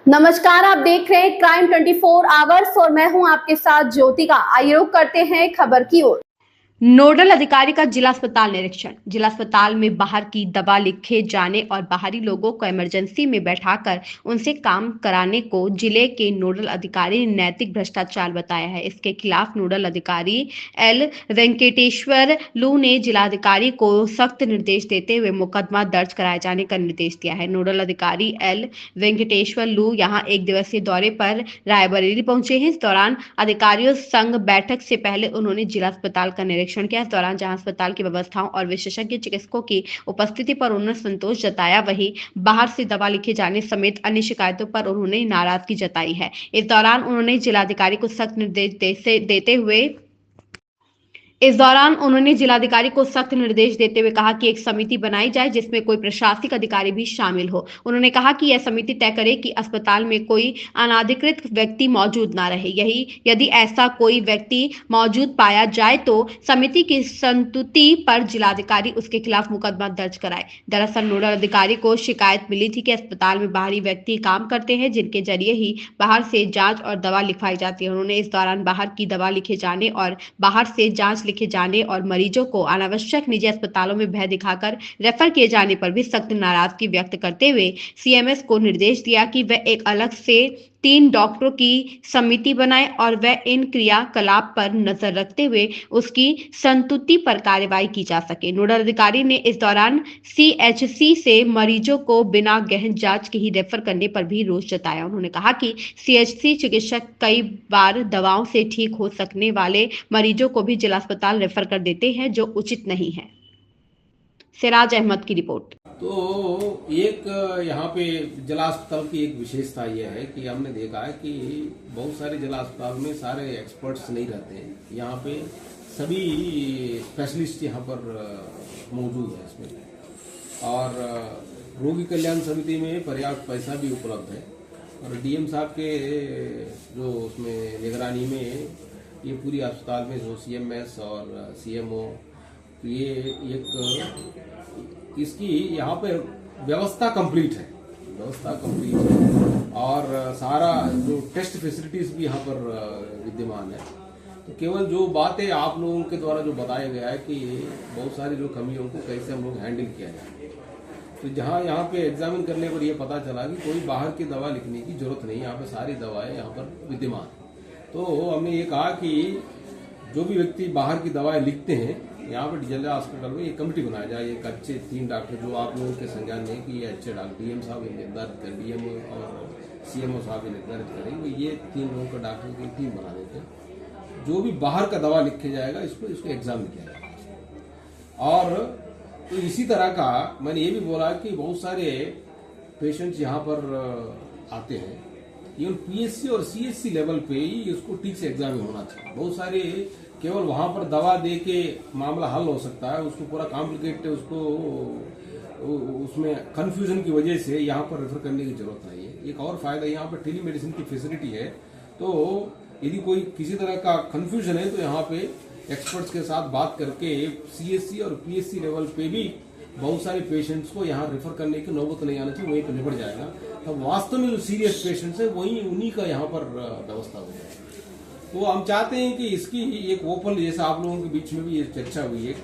नमस्कार, आप देख रहे हैं क्राइम 24 आवर्स और मैं हूं आपके साथ ज्योतिका। आइए रुक करते हैं खबर की ओर। नोडल अधिकारी का जिला अस्पताल निरीक्षण। जिला अस्पताल में बाहर की दवा लिखे जाने और बाहरी लोगों को इमरजेंसी में बैठाकर उनसे काम कराने को जिले के नोडल अधिकारी ने नैतिक भ्रष्टाचार बताया है। इसके खिलाफ नोडल अधिकारी एल वेंकटेश्वर लू ने जिलाधिकारी को सख्त निर्देश देते हुए मुकदमा दर्ज कराए जाने का निर्देश दिया है। नोडल अधिकारी एल वेंकटेश्वर लू यहाँ एक दिवसीय दौरे पर रायबरेली पहुंचे हैं। इस दौरान अधिकारियों संघ बैठक से पहले उन्होंने जिला अस्पताल का निरीक्षण किया। इस दौरान जहां अस्पताल की व्यवस्थाओं और विशेषज्ञ चिकित्सकों की उपस्थिति पर उन्होंने संतोष जताया, वहीं बाहर से दवा लिखे जाने समेत अन्य शिकायतों पर उन्होंने नाराजगी जताई है। इस दौरान उन्होंने जिलाधिकारी को सख्त निर्देश देते हुए कहा कि एक समिति बनाई जाए जिसमें कोई प्रशासनिक अधिकारी भी शामिल हो। उन्होंने कहा कि यह समिति तय करे कि अस्पताल में कोई अनाधिकृत व्यक्ति मौजूद ना रहे। यदि ऐसा कोई व्यक्ति मौजूद पाया जाए तो समिति की संस्तुति पर जिलाधिकारी उसके खिलाफ मुकदमा दर्ज कराए। दरअसल नोडल अधिकारी को शिकायत मिली थी कि अस्पताल में बाहरी व्यक्ति काम करते हैं जिनके जरिए ही बाहर से जांच और दवा लिखवाई जाती है। उन्होंने इस दौरान बाहर की दवा लिखे जाने और बाहर से जांच लिखे जाने और मरीजों को अनावश्यक निजी अस्पतालों में भय दिखाकर रेफर किए जाने पर भी सख्त नाराजगी व्यक्त करते हुए सीएमएस को निर्देश दिया कि वह एक अलग से 3 डॉक्टरों की समिति बनाए और वह इन क्रियाकलाप पर नजर रखते हुए उसकी संस्तुति पर कार्रवाई की जा सके। नोडल अधिकारी ने इस दौरान सीएचसी से मरीजों को बिना गहन जांच के ही रेफर करने पर भी रोष जताया। उन्होंने कहा कि सीएचसी चिकित्सक कई बार दवाओं से ठीक हो सकने वाले मरीजों को भी जिला अस्पताल रेफर कर देते हैं, जो उचित नहीं है। सिराज अहमद की रिपोर्ट। तो एक यहाँ पे जिला अस्पताल की एक विशेषता यह है कि हमने देखा है कि बहुत सारे जिला अस्पताल में सारे एक्सपर्ट्स नहीं रहते हैं। यहाँ पे सभी स्पेशलिस्ट यहाँ पर मौजूद है इसमें, और रोगी कल्याण समिति में पर्याप्त पैसा भी उपलब्ध है, और डीएम साहब के जो उसमें निगरानी में ये पूरी अस्पताल में जो सीएमएस और सीएमओ ये एक इसकी यहाँ पे व्यवस्था कंप्लीट है और सारा जो टेस्ट फैसिलिटीज भी यहाँ पर विद्यमान है। तो केवल जो बातें आप लोगों के द्वारा जो बताया गया है कि बहुत सारी जो कमियों को कैसे हम लोग हैंडल किया जाए, तो जहाँ यहाँ पे एग्जामिन करने पर यह पता चला कि कोई बाहर की दवा लिखने की जरूरत नहीं, यहाँ पे सारी दवाएं यहाँ पर विद्यमान। तो हमने ये कहा कि जो भी व्यक्ति बाहर की दवाएं लिखते हैं यहाँ पर जिला हॉस्पिटल में एक कमेटी बनाया जाए, एक अच्छे 3 डॉक्टर जो आप लोगों के संज्ञान में कि ये अच्छे डॉक्टर डीएम साहब निर्धारित करें, डीएम और सीएमओ साहब निर्धारित करें, वो ये 3 लोगों का डॉक्टर की टीम बना देते हैं। जो भी बाहर का दवा लिखे जाएगा इसको एग्जाम किया जाएगा। और तो इसी तरह का मैंने ये भी बोला कि बहुत सारे पेशेंट्स यहाँ पर आते हैं, इवन पीएससी और सीएचसी लेवल पे ही इसको ठीक से एग्जाम होना चाहिए। बहुत सारे केवल वहां पर दवा दे के मामला हल हो सकता है, उसको पूरा कॉम्प्लिकेट उसको उसमें कंफ्यूजन की वजह से यहाँ पर रेफर करने की जरूरत नहीं है। एक और फायदा यहाँ पर टेली मेडिसिन की फैसिलिटी है, तो यदि कोई किसी तरह का कंफ्यूजन है तो यहाँ पे एक्सपर्ट्स के साथ बात करके सीएचसी और पीएससी लेवल पे भी बहुत सारे पेशेंट्स को यहाँ रेफर करने की नौबत नहीं आना चाहिए, वहीं पर निपट जाएगा। तो वास्तव में जो सीरियस पेशेंट्स है वही उन्हीं का यहाँ पर व्यवस्था हो जाए। तो हम चाहते हैं कि इसकी एक ओपन, जैसा आप लोगों के बीच में भी ये चर्चा हुई है,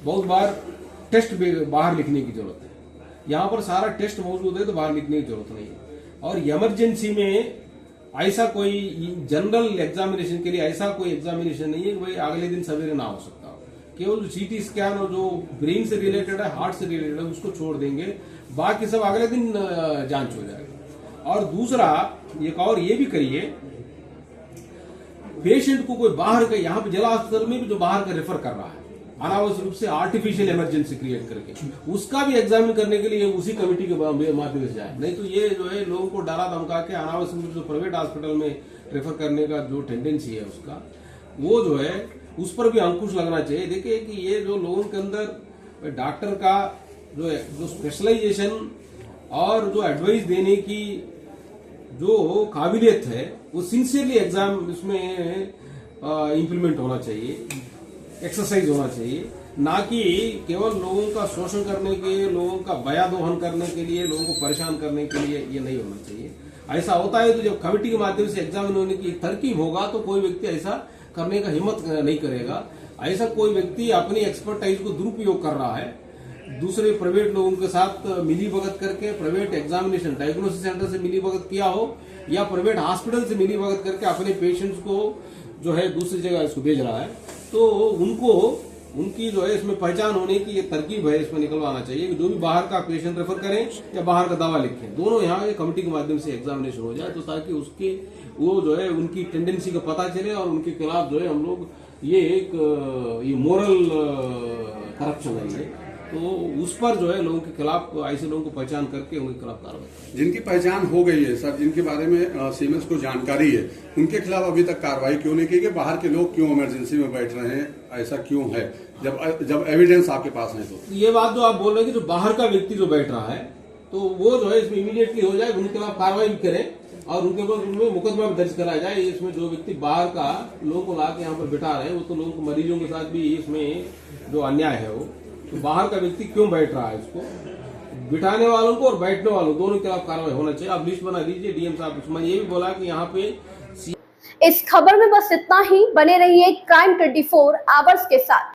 बहुत बार टेस्ट बाहर लिखने की जरूरत है। यहाँ पर सारा टेस्ट मौजूद है तो बाहर लिखने की जरूरत नहीं है। और इमरजेंसी में ऐसा कोई जनरल एग्जामिनेशन के लिए ऐसा कोई एग्जामिनेशन नहीं है कि भाई अगले दिन सवेरे ना हो सकता। केवल जो सीटी स्कैन और जो ब्रेन से रिलेटेड है, हार्ट से रिलेटेड है, उसको छोड़ देंगे, बाकी सब अगले दिन जांच हो जाएगा। और दूसरा एक और ये भी करिए, पेशेंट को कोई बाहर का, यहाँ पे जिला अस्पताल में भी जो बाहर का रेफर कर रहा है अनावश्यक रूप से आर्टिफिशियल इमरजेंसी क्रिएट करके, उसका भी एग्जामिन करने के लिए उसी कमेटी के माध्यम से जाए। नहीं तो ये जो है लोगों को डरा धमका के अनावश्यक रूप से प्राइवेट हॉस्पिटल में रेफर करने का जो टेंडेंसी है उसका, वो जो है उस पर भी अंकुश लगना चाहिए। देखिए कि ये जो लोगों के अंदर डॉक्टर का जो स्पेशलाइजेशन और जो एडवाइस देने की जो काबिलियत है वो सिंसियरली एग्जाम इसमें इम्प्लीमेंट होना चाहिए, एक्सरसाइज होना चाहिए, ना कि केवल लोगों का शोषण करने के, लोगों का बया दोहन करने के लिए, लोगों को परेशान करने के लिए ये नहीं होना चाहिए। ऐसा होता है तो जब कमेटी के माध्यम से एग्जामिन होने की तरकीब होगा तो कोई व्यक्ति ऐसा करने का हिम्मत नहीं करेगा। ऐसा कोई व्यक्ति अपनी एक्सपर्टाइज को दुरुपयोग कर रहा है, दूसरे प्राइवेट लोगों के साथ मिली भगत करके प्राइवेट एग्जामिनेशन डायग्नोसिस सेंटर से मिली भगत किया हो या प्राइवेट हॉस्पिटल से मिली भगत करके अपने पेशेंट्स को जो है दूसरी जगह इसको भेज रहा है, तो उनको उनकी जो है इसमें पहचान होने की ये तरकीब है, इसमें निकलवाना चाहिए कि जो भी बाहर का पेशेंट रेफर करें या बाहर का दवा लिखें, दोनों यहाँ कमेटी के माध्यम से एग्जामिनेशन हो जाए, तो ताकि उसके वो जो है उनकी टेंडेंसी का पता चले और उनके खिलाफ जो है हम लोग ये मोरल करप्शन है ये, तो उस पर जो है लोगों के खिलाफ ऐसे लोगों को पहचान करके उनके खिलाफ कार्रवाई। जिनकी पहचान हो गई है सर, जिनके बारे में सीमेंस को जानकारी है, उनके खिलाफ अभी तक कार्रवाई क्यों नहीं की गई? बाहर के लोग क्यों इमरजेंसी में बैठ रहे हैं? ऐसा क्यों है जब एविडेंस आपके पास है? तो ये बात जो आप बोल रहे हैं कि जो बाहर का व्यक्ति जो बैठ रहा है तो वो जो है इसमें इमीडिएटली हो जाए, उनके खिलाफ कार्रवाई भी करें और उनके ऊपर उनमें मुकदमा भी दर्ज कराया जाए। इसमें जो व्यक्ति बाहर का लोगों को ला के यहाँ पर बिठा रहे हैं वो तो लोगों को मरीजों के साथ भी इसमें जो अन्याय है वो, तो बाहर का व्यक्ति क्यों बैठ रहा है, इसको बिठाने वालों को और बैठने वालों दोनों के खिलाफ कार्रवाई होना चाहिए। आप लिस्ट बना दीजिए डीएम साहब। उसमें ये भी बोला कि यहाँ पे इस खबर में बस इतना ही। बने रहिए क्राइम 24 आवर्स के साथ।